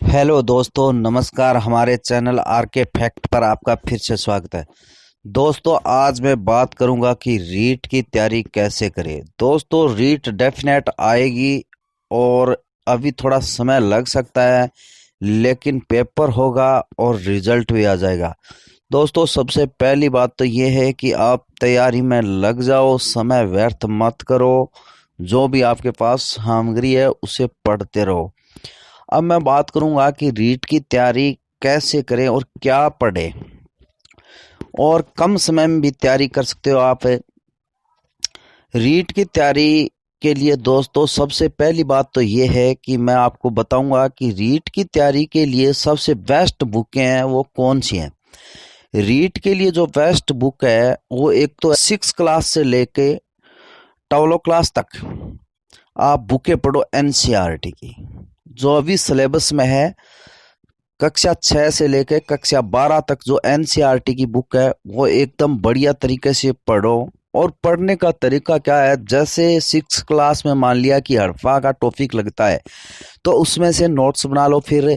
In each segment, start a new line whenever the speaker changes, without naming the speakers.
Hello दोस्तों, नमस्कार। हमारे चैनल आरके फैक्ट पर आपका फिर से स्वागत है। दोस्तों, आज मैं बात करूंगा कि रीट की तैयारी कैसे करें। दोस्तों, रीट डेफिनेट आएगी और अभी थोड़ा समय लग सकता है, लेकिन पेपर होगा और रिजल्ट भी आ जाएगा। दोस्तों, सबसे पहली बात तो ये है कि आप तैयारी में लग जाओ, समय व्यर्थ मत करो। जो भी आपके पास सामग्री है उसे पढ़ते रहो। अब मैं बात करूंगा कि रीट की तैयारी कैसे करें और क्या पढ़ें, और कम समय में भी तैयारी कर सकते हो आप। रीट की तैयारी के लिए दोस्तों, सबसे पहली बात तो ये है कि मैं आपको बताऊंगा कि रीट की तैयारी के लिए सबसे बेस्ट बुकें हैं वो कौन सी हैं। रीट के लिए जो बेस्ट बुक है वो एक तो 6 क्लास से लेके 12 क्लास तक आप बुकें पढ़ो एनसीईआरटी की, जो अभी सिलेबस में है। कक्षा 6 से लेकर कक्षा 12 तक जो एनसीईआरटी की बुक है वो एकदम बढ़िया तरीके से पढ़ो। और पढ़ने का तरीका क्या है, जैसे 6 क्लास में मान लिया कि हड़प्पा का टॉपिक लगता है तो उसमें से नोट्स बना लो। फिर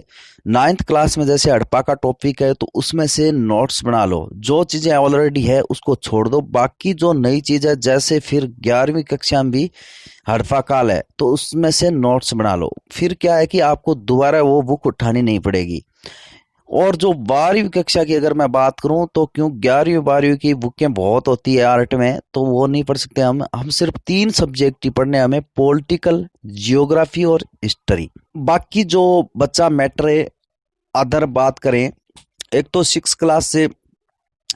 9th क्लास में जैसे हड़प्पा का टॉपिक है तो उसमें से नोट्स बना लो। जो चीज़ें ऑलरेडी है उसको छोड़ दो, बाकी जो नई चीज़ है, जैसे फिर 11वीं कक्षा में भी हड़प्पा काल है तो उसमें से नोट्स बना लो। फिर क्या है कि आपको दोबारा वो बुक उठानी नहीं पड़ेगी। और जो 12वीं कक्षा की अगर मैं बात करूं तो क्यों 11वीं 12वीं की बुकें बहुत होती है आर्ट में, तो वो नहीं पढ़ सकते हम सिर्फ 3 सब्जेक्ट ही पढ़ने, हमें पॉलिटिकल, जियोग्राफी और हिस्ट्री। बाकी जो बच्चा मैटर है, अदर बात करें, एक तो 6 क्लास से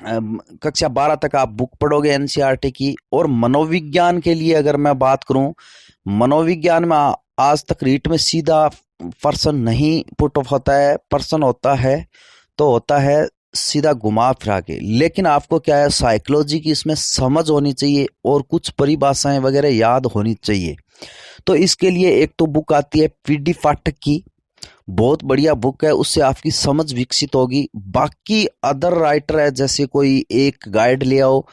कक्षा 12 तक आप बुक पढ़ोगे एनसीईआरटी की। और मनोविज्ञान के लिए अगर मैं बात करूं, मनोविज्ञान में आज तक रीट में सीधा पर्सन नहीं पुट ऑफ होता है। पर्सन होता है तो होता है सीधा घुमा फिरा के, लेकिन आपको क्या है, साइकोलॉजी की इसमें समझ होनी चाहिए और कुछ परिभाषाएं वगैरह याद होनी चाहिए। तो इसके लिए एक तो बुक आती है पीडी पाठक की, बहुत बढ़िया बुक है, उससे आपकी समझ विकसित होगी। बाकी अदर राइटर है, जैसे कोई एक गाइड ले आओ,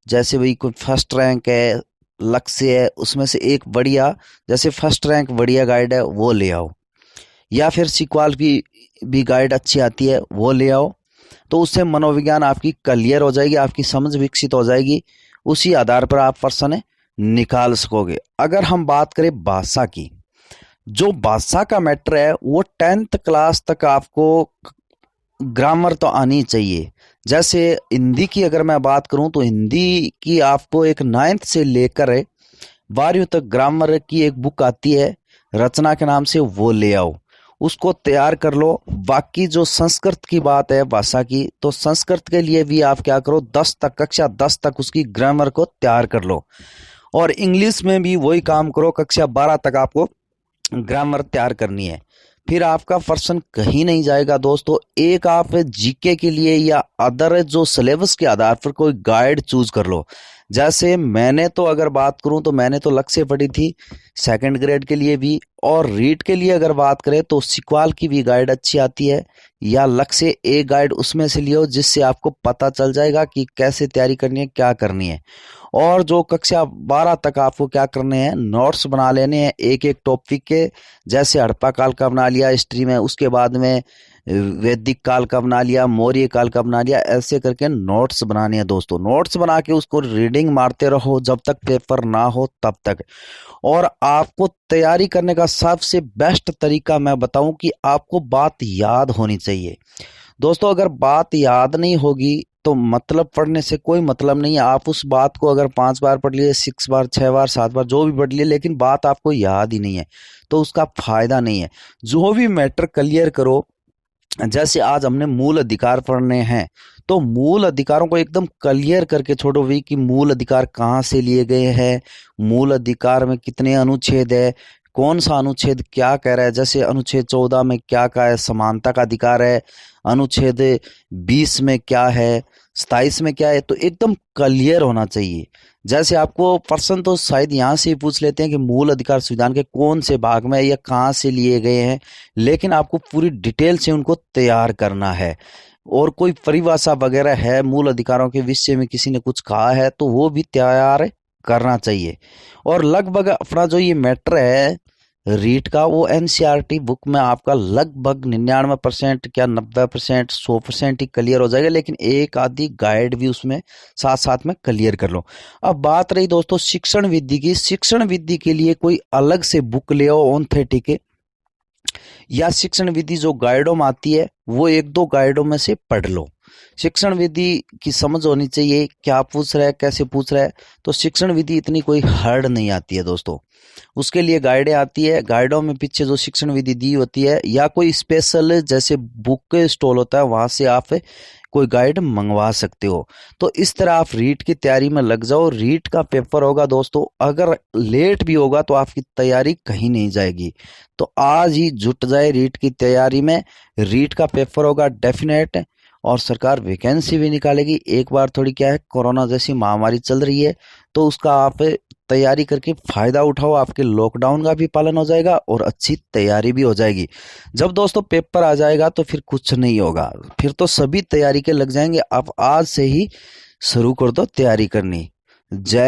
जैसे भाई कोई फर्स्ट रैंक है, लक्ष्य है, उसमें से एक बढ़िया, जैसे फर्स्ट रैंक बढ़िया गाइड है वो ले आओ, या फिर सिक्वाल की भी गाइड अच्छी आती है वो ले आओ। तो उससे मनोविज्ञान आपकी क्लियर हो जाएगी, आपकी समझ विकसित हो जाएगी। उसी आधार पर आप प्रश्न निकाल सकोगे। अगर हम बात करें भाषा की, जो भाषा का मैटर है वो 10th क्लास तक आपको ग्रामर तो आनी चाहिए। जैसे हिंदी की अगर मैं बात करूं तो हिंदी की आपको एक 9th से लेकर 12वीं तक ग्रामर की एक बुक आती है रचना के नाम से, वो ले आओ, उसको तैयार कर लो। बाकी जो संस्कृत की बात है भाषा की, तो संस्कृत के लिए भी आप क्या करो, 10 तक, कक्षा 10 तक उसकी ग्रामर को तैयार कर लो। और इंग्लिश में भी वही काम करो, कक्षा 12 तक आपको ग्रामर तैयार करनी है। फिर आपका पर्सन कहीं नहीं जाएगा दोस्तों। एक आप जीके के लिए या अदर जो सिलेबस के आधार पर कोई गाइड चूज कर लो। जैसे मैंने तो अगर बात करूं तो मैंने तो लक्ष्य पढ़ी थी 2nd ग्रेड के लिए भी। और रीट के लिए अगर बात करें तो सिक्वाल की भी गाइड अच्छी आती है, या लक्ष्य एक गाइड उसमें से लियो, जिससे आपको पता चल जाएगा कि कैसे तैयारी करनी है, क्या करनी है। और जो कक्षा 12 तक आपको क्या करने हैं, नोट्स बना लेने हैं एक एक टॉपिक के। जैसे हड़प्पा काल का बना लिया हिस्ट्री में, उसके बाद में वैदिक काल का बना लिया, मौर्य काल का बना लिया, ऐसे करके नोट्स बनाने हैं दोस्तों। नोट्स बना के उसको रीडिंग मारते रहो जब तक पेपर ना हो तब तक। और आपको तैयारी करने का सबसे बेस्ट तरीका मैं बताऊं कि आपको बात याद होनी चाहिए दोस्तों। अगर बात याद नहीं होगी तो मतलब पढ़ने से कोई मतलब नहीं है। आप उस बात को अगर 5 बार पढ़ लिए, 6 बार, 6 बार, 7 बार, जो भी पढ़ लिए, लेकिन बात आपको याद ही नहीं है तो उसका फायदा नहीं है। जो भी मैटर क्लियर करो, जैसे आज हमने मूल अधिकार पढ़ने हैं तो मूल अधिकारों को एकदम क्लियर करके छोड़ो भी कि मूल अधिकार कहाँ से लिए गए हैं, मूल अधिकार में कितने अनुच्छेद है, कौन सा अनुच्छेद क्या कह रहा है। जैसे अनुच्छेद 14 में क्या कहा है, समानता का अधिकार है। अनुच्छेद 20 में क्या है, 27 में क्या है, तो एकदम क्लियर होना चाहिए। जैसे आपको प्रश्न तो शायद यहाँ से ही पूछ लेते हैं कि मूल अधिकार संविधान के कौन से भाग में या कहाँ से लिए गए हैं, लेकिन आपको पूरी डिटेल से उनको तैयार करना है। और कोई परिभाषा वगैरह है मूल अधिकारों के विषय में, किसी ने कुछ कहा है तो वो भी तैयार करना चाहिए। और लगभग अपना जो ये मैटर है रीट का, वो एनसीईआरटी बुक में आपका लगभग 99% क्या 90% 100% ही क्लियर हो जाएगा, लेकिन एक आधी गाइड भी उसमें साथ साथ में क्लियर कर लो। अब बात रही दोस्तों शिक्षण विधि की। शिक्षण विधि के लिए कोई अलग से बुक ले आओ ओनथेटिक के, या शिक्षण विधि जो गाइडों में आती है वो एक दो गाइडों में से पढ़ लो। शिक्षण विधि की समझ होनी चाहिए क्या पूछ रहा है, कैसे पूछ रहा है। तो शिक्षण विधि इतनी कोई हार्ड नहीं आती है दोस्तों, उसके लिए गाइडें आती है। गाइडों में पीछे जो शिक्षण विधि दी होती है, या कोई स्पेशल जैसे बुक स्टॉल होता है वहां से आप कोई गाइड मंगवा सकते हो। तो इस तरह आप रीट की तैयारी में लग जाओ। रीट का पेपर होगा दोस्तों, अगर लेट भी होगा तो आपकी तैयारी कहीं नहीं जाएगी। तो आज ही जुट जाए रीट की तैयारी में। रीट का पेपर होगा डेफिनेट, और सरकार वैकेंसी भी निकालेगी। एक बार थोड़ी क्या है, कोरोना जैसी महामारी चल रही है, तो उसका आप तैयारी करके फायदा उठाओ। आपके लॉकडाउन का भी पालन हो जाएगा और अच्छी तैयारी भी हो जाएगी। जब दोस्तों पेपर आ जाएगा तो फिर कुछ नहीं होगा, फिर तो सभी तैयारी के लग जाएंगे। आप आज से ही शुरू कर दो तैयारी करनी। जय